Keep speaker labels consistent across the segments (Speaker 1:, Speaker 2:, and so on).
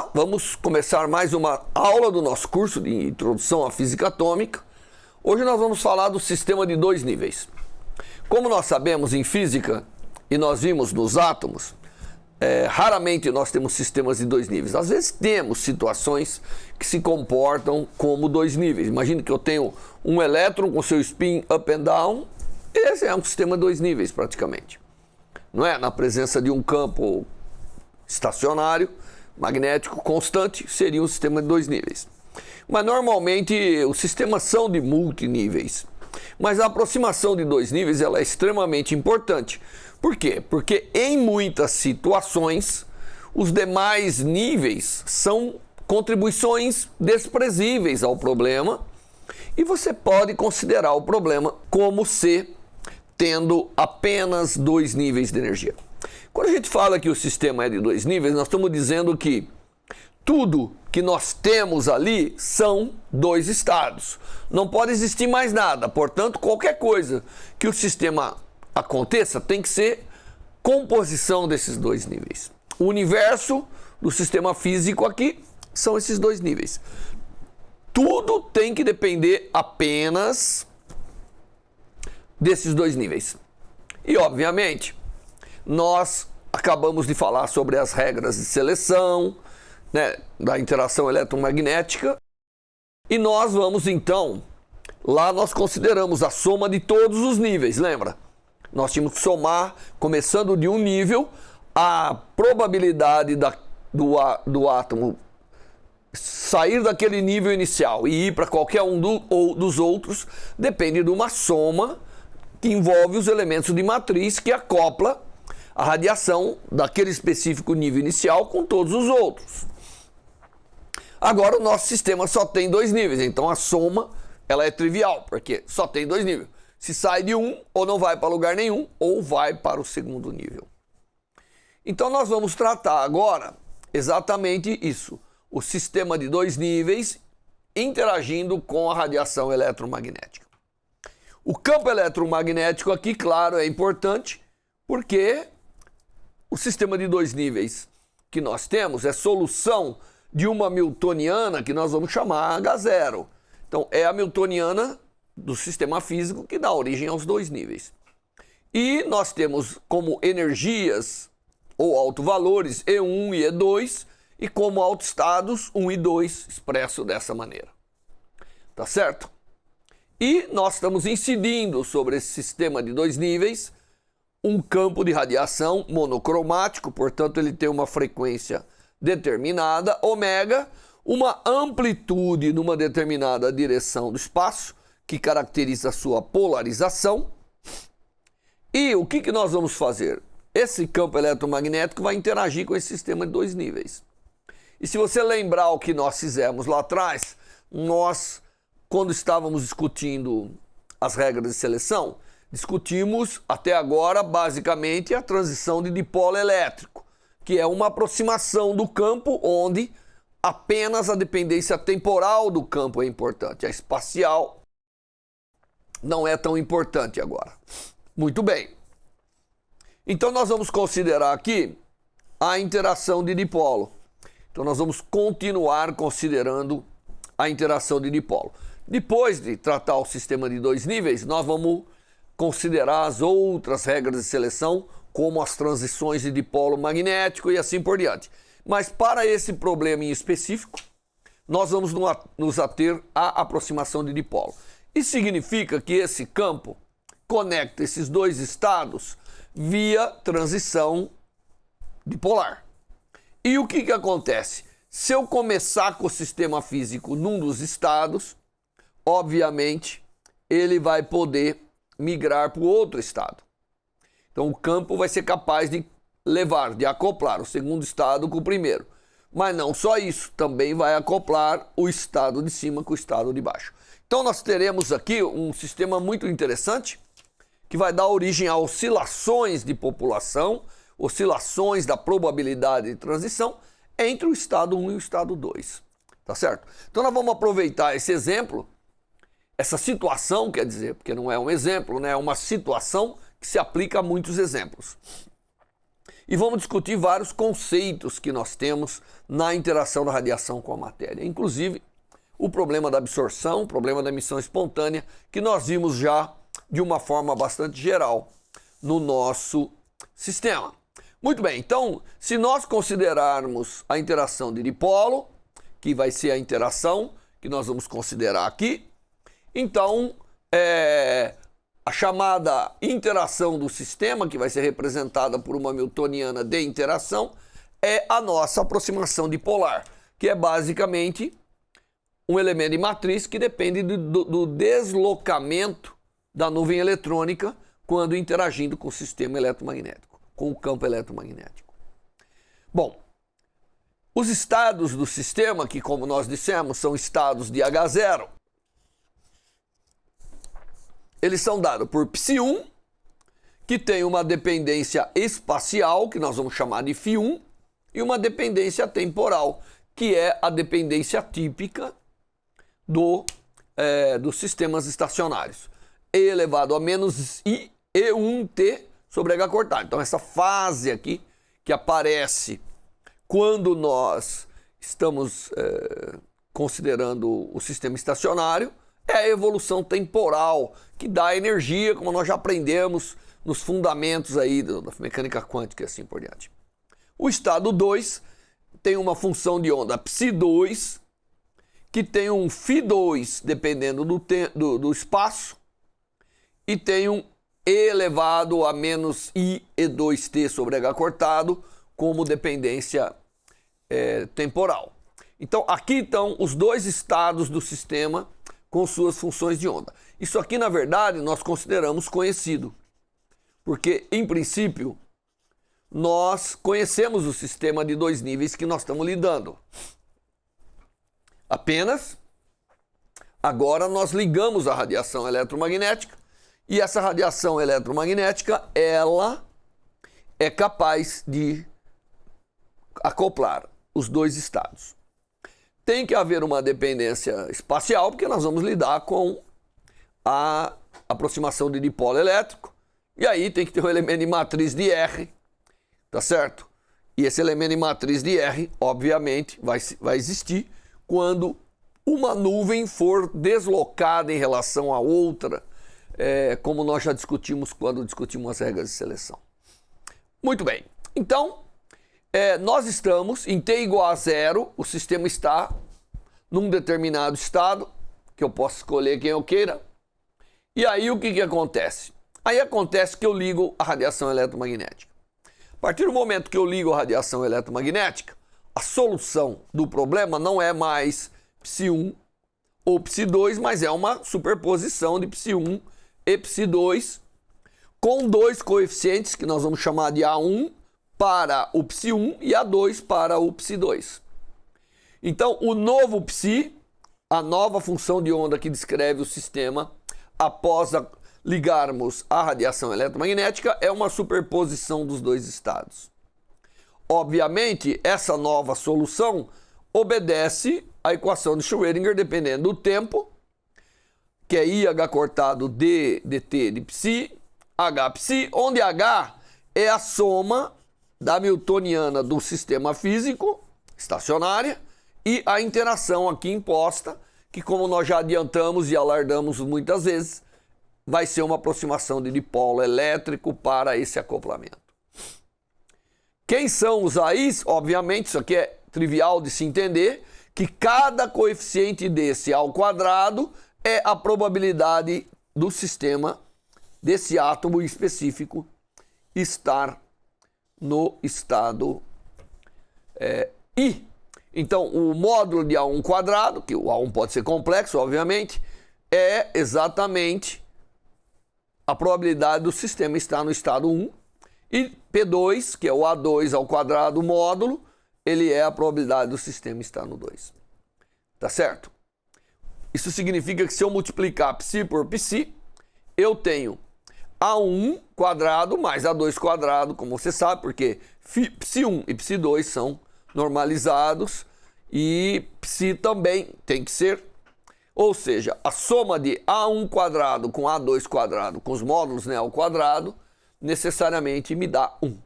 Speaker 1: Olá, vamos começar mais uma aula do nosso curso de Introdução à Física Atômica. Hoje nós vamos falar do sistema de dois níveis. Como nós sabemos em física, e nós vimos nos átomos, raramente nós temos sistemas de dois níveis. Às vezes temos situações que se comportam como dois níveis. Imagine que eu tenho um elétron com seu spin up and down. Esse é um sistema de dois níveis praticamente. Não é? Na presença de um campo estacionário, magnético constante, seria um sistema de dois níveis. Mas normalmente os sistemas são de multiníveis. Mas a aproximação de dois níveis ela é extremamente importante. Por quê? Porque em muitas situações os demais níveis são contribuições desprezíveis ao problema e você pode considerar o problema como se tendo apenas dois níveis de energia. Quando a gente fala que o sistema é de dois níveis, nós estamos dizendo que tudo que nós temos ali são dois estados. Não pode existir mais nada. Portanto, qualquer coisa que o sistema aconteça tem que ser composição desses dois níveis. O universo do sistema físico aqui são esses dois níveis. Tudo tem que depender apenas desses dois níveis. E, obviamente, nós acabamos de falar sobre as regras de seleção, né, da interação eletromagnética, e nós vamos então, lá nós consideramos a soma de todos os níveis, lembra? Nós tínhamos que somar, começando de um nível, a probabilidade do átomo sair daquele nível inicial e ir para qualquer um dos outros, depende de uma soma que envolve os elementos de matriz que acopla a radiação daquele específico nível inicial com todos os outros. Agora o nosso sistema só tem dois níveis, então a soma ela é trivial, porque só tem dois níveis. Se sai de um, ou não vai para lugar nenhum, ou vai para o segundo nível. Então nós vamos tratar agora exatamente isso, o sistema de dois níveis interagindo com a radiação eletromagnética. O campo eletromagnético aqui, claro, é importante, porque o sistema de dois níveis que nós temos é solução de uma hamiltoniana que nós vamos chamar H0. Então, é a hamiltoniana do sistema físico que dá origem aos dois níveis. E nós temos como energias ou autovalores E1 e E2 e como autoestados 1 e 2 expresso dessa maneira. Tá certo? E nós estamos incidindo sobre esse sistema de dois níveis um campo de radiação monocromático, portanto ele tem uma frequência determinada, ômega, uma amplitude numa determinada direção do espaço, que caracteriza a sua polarização. E o que nós vamos fazer? Esse campo eletromagnético vai interagir com esse sistema de dois níveis. E se você lembrar o que nós fizemos lá atrás, nós, quando estávamos discutindo as regras de seleção, discutimos até agora basicamente a transição de dipolo elétrico, que é uma aproximação do campo onde apenas a dependência temporal do campo é importante. A espacial não é tão importante agora. Muito bem. Então nós vamos considerar aqui a interação de dipolo. Então nós vamos continuar considerando a interação de dipolo. Depois de tratar o sistema de dois níveis, nós vamos considerar as outras regras de seleção, como as transições de dipolo magnético e assim por diante. Mas para esse problema em específico, nós vamos nos ater à aproximação de dipolo. Isso significa que esse campo conecta esses dois estados via transição dipolar. E o que acontece? Se eu começar com o sistema físico num dos estados, obviamente ele vai poder migrar para o outro estado. Então o campo vai ser capaz de acoplar o segundo estado com o primeiro. Mas não só isso, também vai acoplar o estado de cima com o estado de baixo. Então nós teremos aqui um sistema muito interessante que vai dar origem a oscilações de população, oscilações da probabilidade de transição entre o estado 1 e o estado 2. Tá certo? Então nós vamos aproveitar esse exemplo, essa situação, quer dizer, porque não é um exemplo, né? É uma situação que se aplica a muitos exemplos. e vamos discutir vários conceitos que nós temos na interação da radiação com a matéria, inclusive o problema da absorção, o problema da emissão espontânea, que nós vimos já de uma forma bastante geral no nosso sistema. Muito bem, então, se nós considerarmos a interação de dipolo, que vai ser a interação que nós vamos considerar aqui, então, a chamada interação do sistema, que vai ser representada por uma newtoniana de interação, é a nossa aproximação dipolar, que é basicamente um elemento de matriz que depende do deslocamento da nuvem eletrônica quando interagindo com o sistema eletromagnético, com o campo eletromagnético. Bom, os estados do sistema, que como nós dissemos, são estados de H0, eles são dados por Psi1, que tem uma dependência espacial, que nós vamos chamar de Φ1, e uma dependência temporal, que é a dependência típica dos sistemas estacionários. E elevado a menos I E1T sobre H cortado. Então, essa fase aqui, que aparece quando nós estamos considerando o sistema estacionário, é a evolução temporal, que dá energia, como nós já aprendemos nos fundamentos aí da mecânica quântica e assim por diante. O estado 2 tem uma função de onda Psi2, que tem um Φ2 dependendo do espaço, e tem um E elevado a menos I E2T sobre H cortado como dependência temporal. Então, aqui estão os dois estados do sistema com suas funções de onda. Isso aqui, na verdade, nós consideramos conhecido, porque, em princípio, nós conhecemos o sistema de dois níveis que nós estamos lidando. Apenas, agora nós ligamos a radiação eletromagnética, e essa radiação eletromagnética, ela é capaz de acoplar os dois estados. Tem que haver uma dependência espacial, porque nós vamos lidar com a aproximação de dipolo elétrico, e aí tem que ter um elemento de matriz de R, tá certo? E esse elemento de matriz de R, obviamente, vai existir quando uma nuvem for deslocada em relação a outra, como nós já discutimos quando discutimos as regras de seleção. Muito bem, então, nós estamos em T igual a 0, o sistema está num determinado estado, que eu posso escolher quem eu queira, e aí o que acontece? Aí acontece que eu ligo a radiação eletromagnética. A partir do momento que eu ligo a radiação eletromagnética, a solução do problema não é mais Psi1 ou Psi2, mas é uma superposição de Psi1 e Psi2 com dois coeficientes que nós vamos chamar de A1 para o Psi1 e A2 para o Psi2. Então, o novo Psi, a nova função de onda que descreve o sistema após ligarmos a radiação eletromagnética, é uma superposição dos dois estados. Obviamente, essa nova solução obedece à equação de Schrödinger, dependendo do tempo, que é IH cortado D dt de Psi, H Psi, onde H é a soma da newtoniana do sistema físico, estacionária, e a interação aqui imposta, que como nós já adiantamos e alardamos muitas vezes, vai ser uma aproximação de dipolo elétrico para esse acoplamento. Quem são os AIs? Obviamente, isso aqui é trivial de se entender, que cada coeficiente desse ao quadrado é a probabilidade do sistema, desse átomo específico, estar no estado I. Então, o módulo de A1 quadrado, que o A1 pode ser complexo, obviamente, é exatamente a probabilidade do sistema estar no estado 1. E P2, que é o A2 ao quadrado módulo, ele é a probabilidade do sistema estar no 2. Tá certo? Isso significa que se eu multiplicar Psi por Psi, eu tenho A1 quadrado mais A2 quadrado, como você sabe, porque Psi1 e Psi2 são normalizados e Psi também tem que ser. Ou seja, a soma de A1 quadrado com A2 quadrado, com os módulos, né, ao quadrado, necessariamente me dá 1.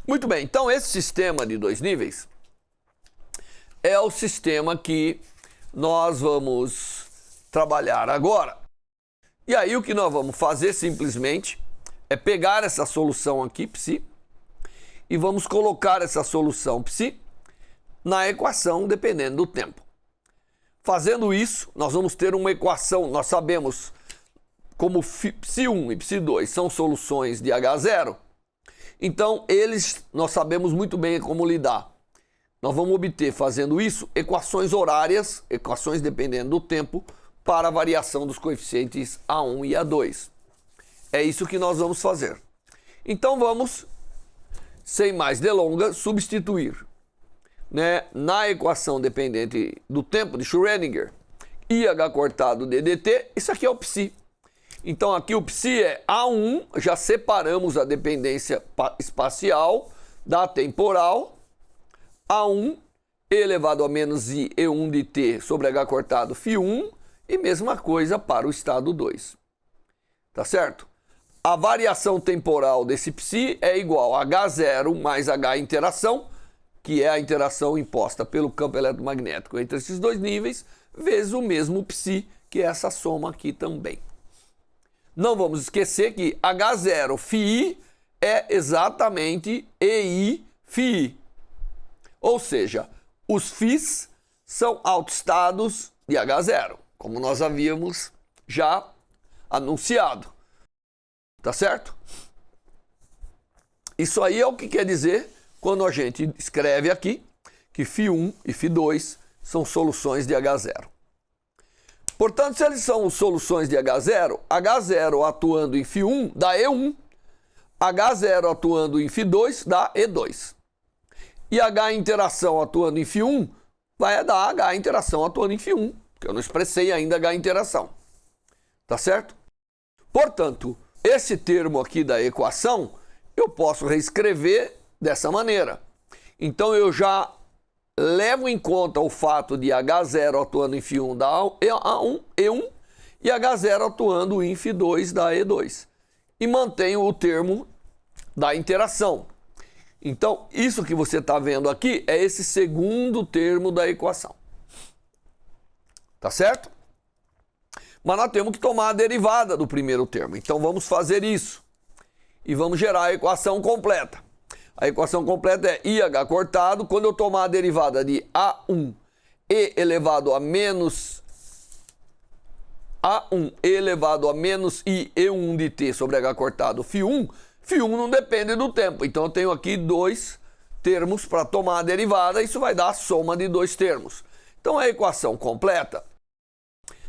Speaker 1: Muito bem, então esse sistema de dois níveis é o sistema que nós vamos trabalhar agora. E aí o que nós vamos fazer simplesmente é pegar essa solução aqui, psi, e vamos colocar essa solução psi na equação dependendo do tempo. Fazendo isso, nós vamos ter uma equação, nós sabemos como psi1 e psi2 são soluções de H0, então nós sabemos muito bem como lidar. Nós vamos obter, fazendo isso, equações horárias, equações dependendo do tempo, para a variação dos coeficientes A1 e A2. É isso que nós vamos fazer. Então vamos, sem mais delongas, substituir, né, na equação dependente do tempo de Schrödinger, IH cortado ddt, isso aqui é o psi. Então aqui o psi é A1, já separamos a dependência espacial da temporal, A1 e elevado a menos i E1 de t sobre H cortado φ1, e mesma coisa para o estado 2. Tá certo? A variação temporal desse psi é igual a H0 mais H interação, que é a interação imposta pelo campo eletromagnético entre esses dois níveis, vezes o mesmo psi, que é essa soma aqui também. Não vamos esquecer que H0 φi é exatamente EI φi. Ou seja, os φis são autoestados de H0, como nós havíamos já anunciado. Tá certo? Isso aí é o que quer dizer quando a gente escreve aqui que φ1 e φ2 são soluções de H0. Portanto, se eles são soluções de H0, H0 atuando em φ1 dá E1, H0 atuando em φ2 dá E2. E H interação atuando em φ1 vai dar H interação atuando em φ1, porque eu não expressei ainda H interação. Tá certo? Portanto, esse termo aqui da equação eu posso reescrever dessa maneira. Então eu já levo em conta o fato de H0 atuando em φ1 da E1 e H0 atuando em φ2 da E2. E mantenho o termo da interação. Então, isso que você está vendo aqui é esse segundo termo da equação. Tá certo? Mas nós temos que tomar a derivada do primeiro termo. Então, vamos fazer isso. E vamos gerar a equação completa. A equação completa é IH cortado. Quando eu tomar a derivada de A1 e elevado a menos A1 e elevado a menos I E1 de t sobre H cortado φ1, φ1 não depende do tempo. Então eu tenho aqui dois termos para tomar a derivada. Isso vai dar a soma de dois termos. Então a equação completa,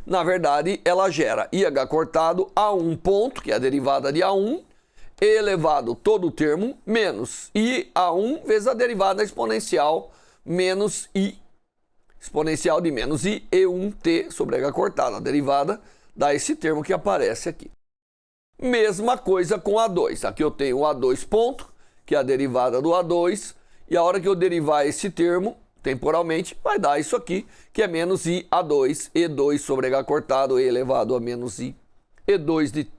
Speaker 1: na verdade, ela gera IH cortado A1 ponto, que é a derivada de A1, e elevado todo o termo, menos IA1 vezes a derivada exponencial menos I, exponencial de menos I E1t sobre H cortado. A derivada dá esse termo que aparece aqui. Mesma coisa com A2. Aqui eu tenho o A2 ponto, que é a derivada do A2, e a hora que eu derivar esse termo, temporalmente, vai dar isso aqui, que é menos I A2 E2 sobre H cortado E elevado a menos I E2 de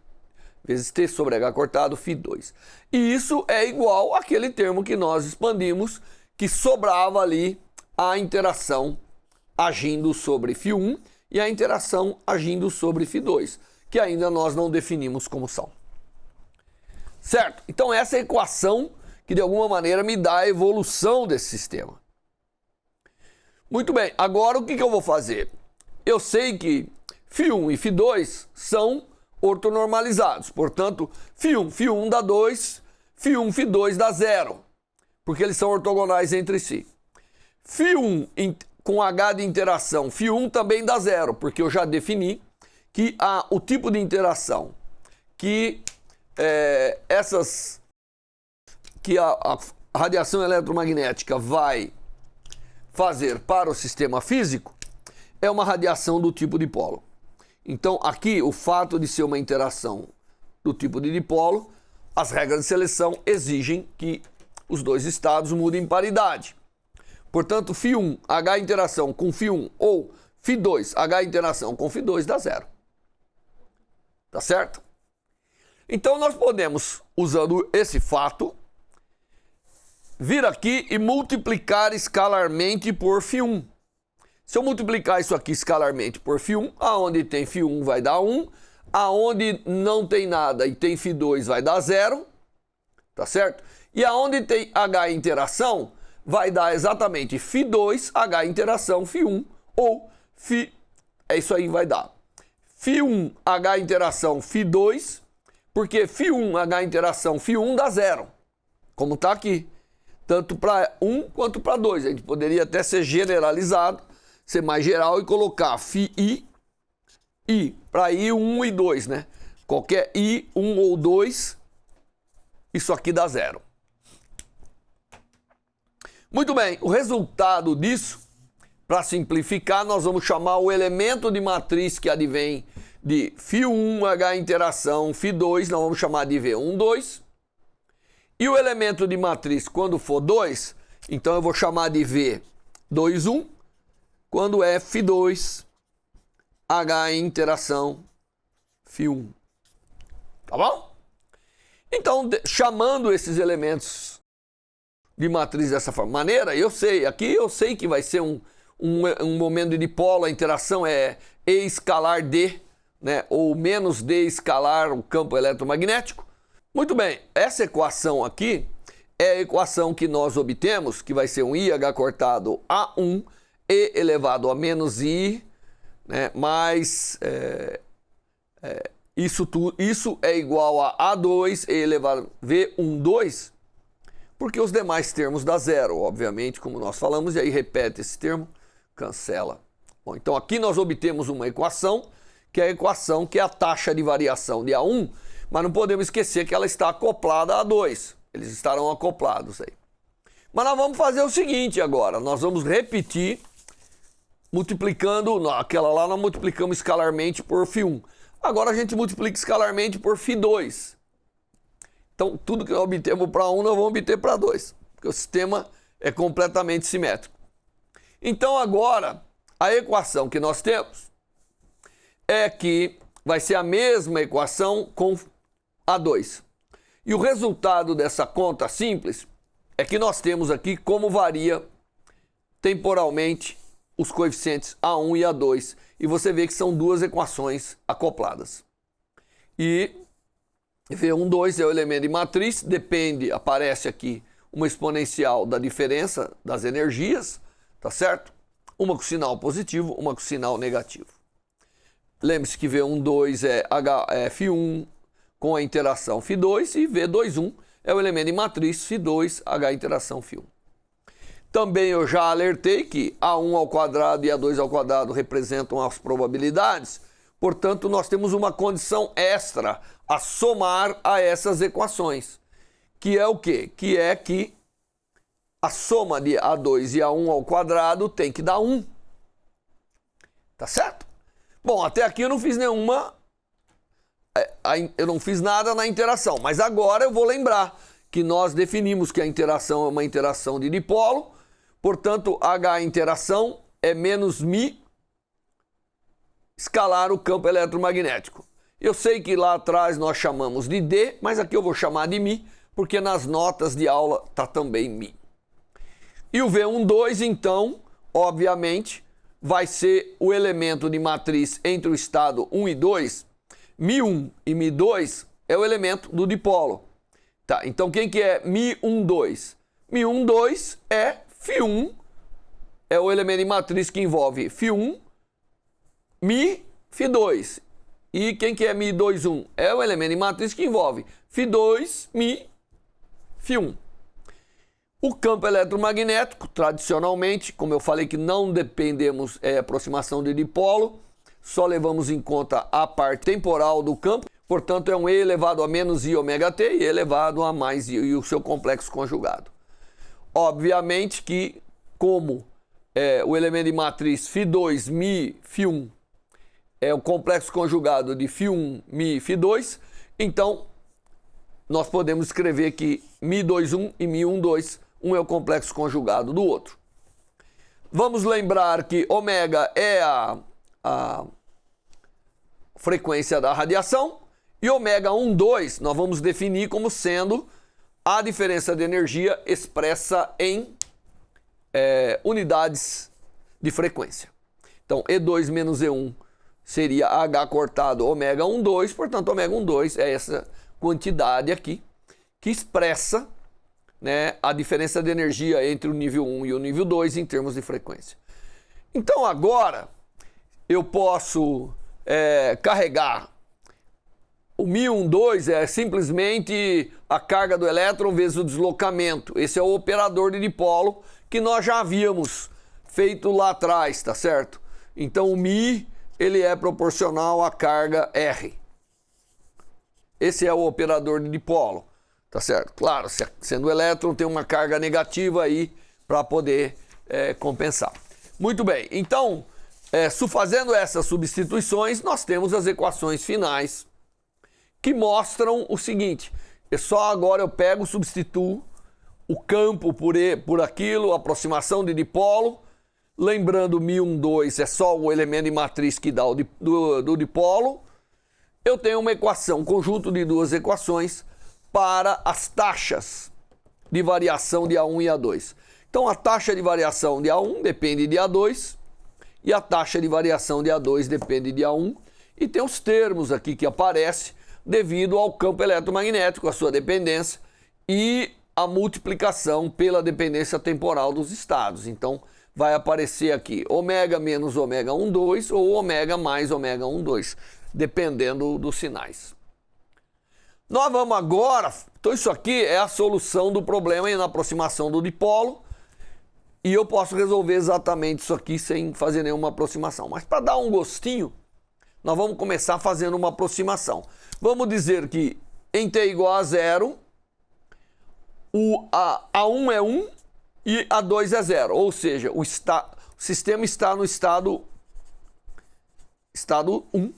Speaker 1: vezes t sobre H cortado φ2. E isso é igual àquele termo que nós expandimos, que sobrava ali a interação agindo sobre φ1 e a interação agindo sobre φ2, que ainda nós não definimos como são. Certo? Então essa é a equação que de alguma maneira me dá a evolução desse sistema. Muito bem, agora o que eu vou fazer? Eu sei que φ1 e φ2 são ortonormalizados, portanto, φ1 dá 2, φ1, φ2 dá 0, porque eles são ortogonais entre si. φ1 com H de interação, φ1 também dá 0, porque eu já defini que o tipo de interação que a radiação eletromagnética vai fazer para o sistema físico é uma radiação do tipo dipolo. Então, aqui, o fato de ser uma interação do tipo de dipolo, as regras de seleção exigem que os dois estados mudem em paridade. Portanto, φ1, H interação com φ1 ou φ2, H interação com φ2 dá 0. Tá certo? Então, nós podemos, usando esse fato, vir aqui e multiplicar escalarmente por φ1. Se eu multiplicar isso aqui escalarmente por φ1, aonde tem φ1 vai dar 1, aonde não tem nada e tem φ2 vai dar 0, tá certo? E aonde tem H interação, vai dar exatamente φ2, H interação, φ1, ou é isso aí vai dar. φ1, H interação, φ2, porque φ1, H interação, φ1 dá 0, como está aqui. Tanto para 1 quanto para 2. A gente poderia até ser generalizado, ser mais geral e colocar φi, para I 1 e 2, né? Qualquer I, 1 ou 2, isso aqui dá 0. Muito bem, o resultado disso, para simplificar, nós vamos chamar o elemento de matriz que advém de φ1, H interação, φ2, nós vamos chamar de V1, 2. E o elemento de matriz, quando for 2, então eu vou chamar de V2, 1, quando é φ2, H interação, φ1. Tá bom? Então, chamando esses elementos de matriz dessa maneira, eu sei que vai ser um momento de dipolo, a interação é E escalar D, né, ou menos D escalar o campo eletromagnético. Muito bem, essa equação aqui é a equação que nós obtemos, que vai ser um IH cortado A1 E elevado a menos I, né, mais isso é igual a A2 E elevado a V1, 2, porque os demais termos dá 0, obviamente, como nós falamos, e aí repete esse termo, cancela. Bom, então aqui nós obtemos uma equação, que é a equação que é a taxa de variação de A1, mas não podemos esquecer que ela está acoplada a A2. Eles estarão acoplados aí. Mas nós vamos fazer o seguinte agora. Nós vamos repetir, multiplicando, aquela lá nós multiplicamos escalarmente por φ1. Agora a gente multiplica escalarmente por φ2. Então tudo que nós obtemos para 1 nós vamos obter para 2. Porque o sistema é completamente simétrico. Então agora a equação que nós temos é que vai ser a mesma equação com A2. E o resultado dessa conta simples é que nós temos aqui como varia temporalmente os coeficientes A1 e A2. E você vê que são duas equações acopladas. E V1, 2 é o elemento de matriz, aparece aqui uma exponencial da diferença das energias, tá certo? Uma com sinal positivo, uma com sinal negativo. Lembre-se que V1, 2 é φ1 com a interação φ2 e V2, 1 é o elemento de matriz φ2, H interação φ1. Também eu já alertei que A1 ao quadrado e A2 ao quadrado representam as probabilidades, portanto nós temos uma condição extra a somar a essas equações, que é o quê? Que é que a soma de A2 e A1 ao quadrado tem que dar 1. Tá certo? Bom, até aqui eu não fiz eu não fiz nada na interação, mas agora eu vou lembrar que nós definimos que a interação é uma interação de dipolo, portanto, H interação é menos μ escalar o campo eletromagnético. Eu sei que lá atrás nós chamamos de D, mas aqui eu vou chamar de μ, porque nas notas de aula está também μ. E o V1, 2, então, obviamente, vai ser o elemento de matriz entre o estado 1 e 2. μ1 e μ2 é o elemento do dipolo. Tá, então quem que é μ1, 2? μ1, 2 é φ1, é o elemento de matriz que envolve φ1, μ, φ2. E quem que é μ2, 1? É o elemento de matriz que envolve φ2, μ, φ1. O campo eletromagnético, tradicionalmente, como eu falei que não dependemos aproximação de dipolo, só levamos em conta a parte temporal do campo, portanto é um E elevado a menos I ômega t e elevado a mais I e o seu complexo conjugado. Obviamente que, como o elemento de matriz φ2, μ, φ1 é o complexo conjugado de φ1, μ, φ2, então nós podemos escrever que μ2, 1 e μ1, 2, um é o complexo conjugado do outro. Vamos lembrar que ômega é a frequência da radiação e ômega 1, 2 nós vamos definir como sendo a diferença de energia expressa em unidades de frequência. Então, E2 menos E1 seria H cortado ômega 1,2, portanto, ômega 1,2 é essa quantidade aqui, que expressa, né, a diferença de energia entre o nível 1 e o nível 2 em termos de frequência. Então, agora, eu posso carregar o μ12 é simplesmente a carga do elétron vezes o deslocamento. Esse é o operador de dipolo que nós já havíamos feito lá atrás, tá certo? Então o μ ele é proporcional à carga R. Esse é o operador de dipolo, tá certo? Claro, sendo o elétron tem uma carga negativa aí para poder compensar. Muito bem, então fazendo essas substituições nós temos as equações finais que mostram o seguinte: é só agora eu pego, substituo o campo por aquilo, aproximação de dipolo, lembrando μ12 é só o elemento de matriz que dá do dipolo. Eu tenho uma equação, um conjunto de duas equações para as taxas de variação de A1 e A2. Então a taxa de variação de A1 depende de A2 e a taxa de variação de A2 depende de A1, e tem os termos aqui que aparecem devido ao campo eletromagnético, a sua dependência e a multiplicação pela dependência temporal dos estados. Então, vai aparecer aqui ômega menos ômega 1,2 ou ômega mais ômega 1,2, dependendo dos sinais. Nós vamos agora, então isso aqui é a solução do problema na aproximação do dipolo, e eu posso resolver exatamente isso aqui sem fazer nenhuma aproximação. Mas para dar um gostinho, nós vamos começar fazendo uma aproximação. Vamos dizer que em t igual a 0, A1 é 1 e A2 é 0. Ou seja, o sistema está no estado 1.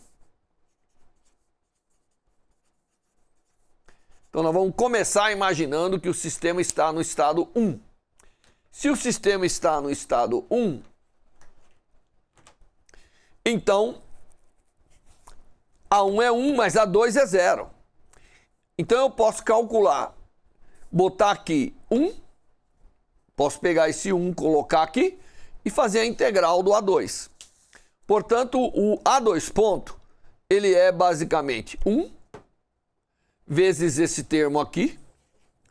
Speaker 1: Então nós vamos começar imaginando que o sistema está no estado 1. Se o sistema está no estado 1, então A1 é 1, mas A2 é 0. Então eu posso calcular, botar aqui 1, posso pegar esse 1, colocar aqui e fazer a integral do A2. Portanto, o A2 ponto, ele é basicamente 1 vezes esse termo aqui,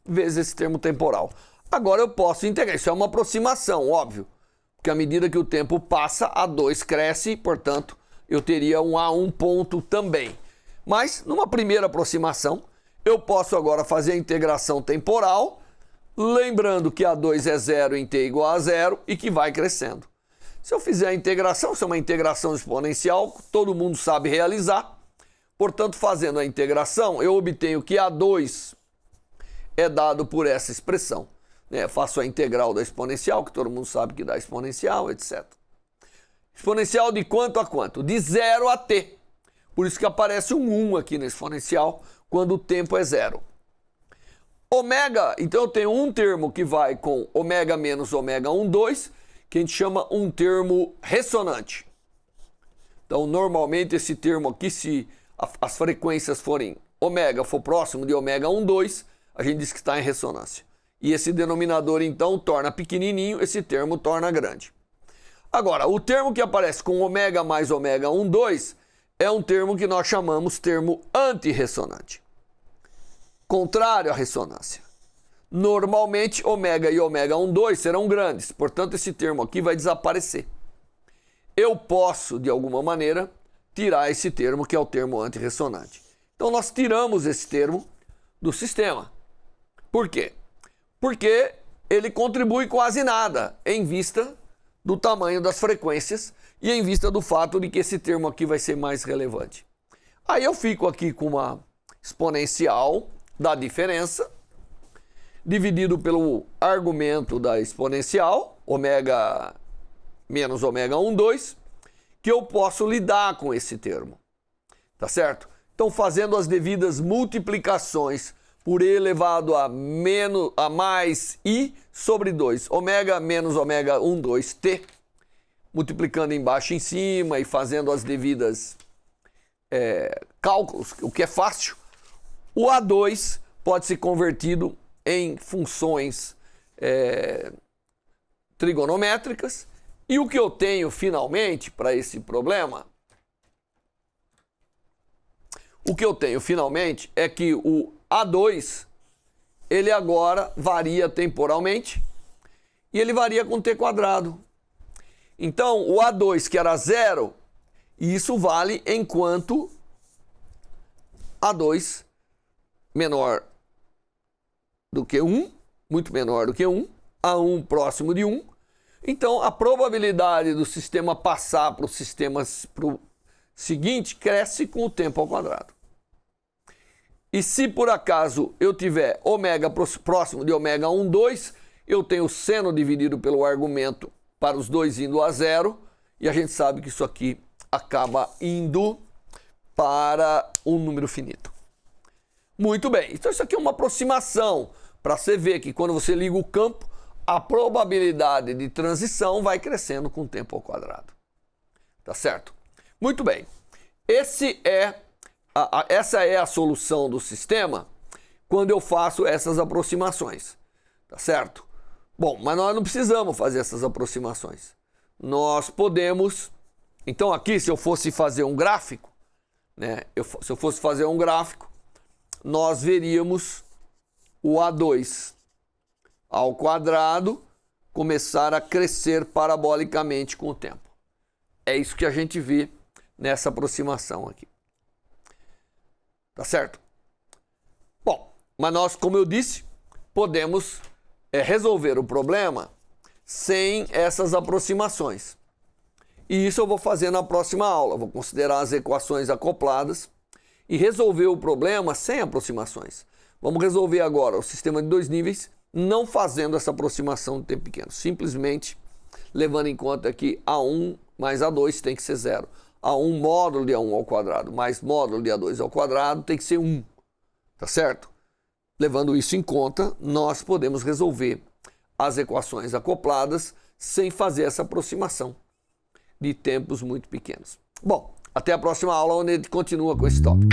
Speaker 1: vezes esse termo temporal. Agora eu posso integrar, isso é uma aproximação, óbvio, porque à medida que o tempo passa, A2 cresce, portanto, eu teria um A1 ponto também. Mas, numa primeira aproximação, eu posso agora fazer a integração temporal, lembrando que A2 é 0 em t igual a 0 e que vai crescendo. Se eu fizer a integração, isso é uma integração exponencial, todo mundo sabe realizar. Portanto, fazendo a integração, eu obtenho que A2 é dado por essa expressão. Faço a integral da exponencial, que todo mundo sabe que dá exponencial, etc. Exponencial de quanto a quanto? De 0 a t. Por isso que aparece um 1 aqui na exponencial, quando o tempo é 0. Ômega, então eu tenho um termo que vai com ômega menos ômega 1,2, que a gente chama um termo ressonante. Então, normalmente esse termo aqui, se as frequências forem ômega, for próximo de ômega 1,2, a gente diz que está em ressonância. E esse denominador, então, torna pequenininho, esse termo torna grande. Agora, o termo que aparece com ômega mais ômega 1,2 é um termo que nós chamamos termo antirressonante. Contrário à ressonância. Normalmente, ômega e ômega 1,2 serão grandes, portanto, esse termo aqui vai desaparecer. Eu posso, de alguma maneira, tirar esse termo, que é o termo antirressonante. Então, nós tiramos esse termo do sistema. Por quê? Porque ele contribui quase nada em vista do tamanho das frequências e em vista do fato de que esse termo aqui vai ser mais relevante. Aí eu fico aqui com uma exponencial da diferença, dividido pelo argumento da exponencial, ômega menos ômega 1,2, que eu posso lidar com esse termo. Tá certo? Então, fazendo as devidas multiplicações por e elevado a mais i sobre 2, ômega menos ômega 1,2t, multiplicando embaixo e em cima e fazendo as devidas cálculos, o que é fácil, o A2 pode ser convertido em funções trigonométricas. E o que eu tenho finalmente para esse problema, é que o A2, ele agora varia temporalmente e ele varia com t². Então, o A2, que era 0, isso vale enquanto A2 menor do que 1, muito menor do que 1, A1 próximo de 1. Então, a probabilidade do sistema passar para o seguinte cresce com o tempo ao quadrado. E se por acaso eu tiver ômega próximo de ômega 1, 2, eu tenho seno dividido pelo argumento para os dois indo a 0, e a gente sabe que isso aqui acaba indo para um número finito. Muito bem, então isso aqui é uma aproximação para você ver que quando você liga o campo, a probabilidade de transição vai crescendo com o tempo ao quadrado. Tá certo? Muito bem. Essa é a solução do sistema quando eu faço essas aproximações. Tá certo? Bom, mas nós não precisamos fazer essas aproximações. Nós podemos... Então aqui, se eu fosse fazer um gráfico, né? Se eu fosse fazer um gráfico, nós veríamos o A2 ao quadrado começar a crescer parabolicamente com o tempo. É isso que a gente vê nessa aproximação aqui. Tá certo? Bom, mas nós, como eu disse, podemos resolver o problema sem essas aproximações. E isso eu vou fazer na próxima aula. Vou considerar as equações acopladas e resolver o problema sem aproximações. Vamos resolver agora o sistema de dois níveis, não fazendo essa aproximação de tempo pequeno. Simplesmente levando em conta que A1 mais A2 tem que ser 0. A1 módulo de A1 ao quadrado mais módulo de A2 ao quadrado tem que ser 1. Tá certo? Levando isso em conta, nós podemos resolver as equações acopladas sem fazer essa aproximação de tempos muito pequenos. Bom, até a próxima aula, onde a gente continua com esse tópico.